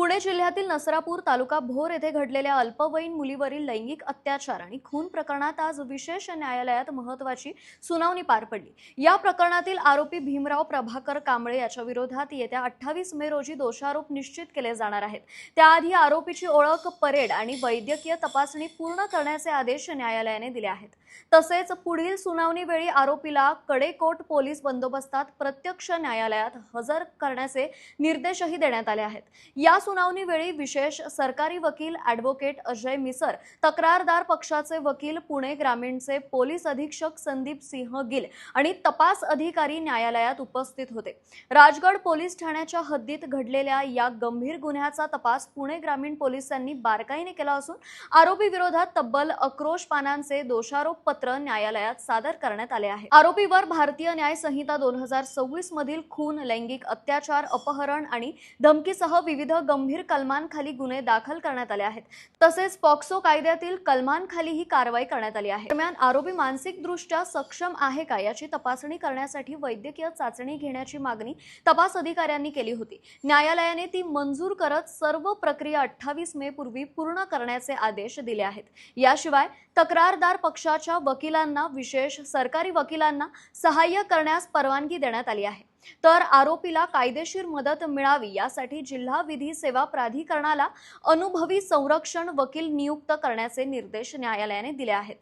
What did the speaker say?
पुणे जिल्ह्यातील नसरापूर तालुका भोर येथे घडलेल्या अल्पवयीन मुलीवरील लैंगिक अत्याचार आणि खून प्रकरणात आज विशेष न्यायालयात महत्त्वाची सुनावणी पार पडली। या प्रकरणातील आरोपी भीमराव प्रभाकर कांबळे याच्या विरोधात येत्या 28 मे रोजी दोषारोप निश्चित केले जाणार आहेत। त्याआधी आरोपीची ओळख, परेड आणि वैद्यकीय तपासणी पूर्ण करण्याचे आदेश न्यायालयाने दिले आहेत। तसेच पुढील सुनावणीवेळी आरोपीला कडेकोट पोलीस बंदोबस्तात प्रत्यक्ष न्यायालयात हजर करण्याचे निर्देशही देण्यात आले आहेत। या सुनावणीवेळी विशेष सरकारी वकील ॲडव्होकेट अजय मिसर, तक्रारदार पक्षाचे वकील पुणे ग्रामीणचे पोलीस अधीक्षक संदीप सिंह गिल आणि तपास अधिकारी न्यायालयात उपस्थित होते। राजगड पोलीस ठाण्याच्या हद्दीत घडलेल्या या गंभीर गुन्ह्याचा तपास पुणे ग्रामीण पोलिसांनी बारकाईने केला असून आरोपी विरोधात तब्बल 11 पानांचे दोषारोप पत्र न्यायालयात सादर करण्यात आले आहे। आरोपीवर भारतीय न्याय संहिता 2026 मधील खून, लैंगिक अत्याचार, अपहरण आणि धमकीसह विविध गंभीर कलमांखाली गुन्हे दाखल करण्यात आले आहेत। तसेच पॉक्सो कायद्यातील कलमांखाली ही कारवाई करण्यात आली आहे। दरम्यान आरोपी मानसिकदृष्ट्या सक्षम आहे का याची तपासणी करण्यासाठी वैद्यकीय चाचणी घेण्याची मागणी तपास अधिकाऱ्यांनी केली होती। न्यायालयाने ती मंजूर करत सर्व प्रक्रिया 28 मे पूर्वी पूर्ण करण्याचे आदेश दिले आहेत। याशिवाय तक्रारदार पक्षाच्या वकिलांना, विशेष सरकारी वकिलांना सहाय्य करण्यास परवानगी देण्यात आली आहे। तर आरोपीला कायदेशीर मदत मिळावी यासाठी जिल्हा विधी सेवा प्राधिकरणाला अनुभवी संरक्षण वकील नियुक्त करण्याचे निर्देश न्यायालयाने दिले आहेत।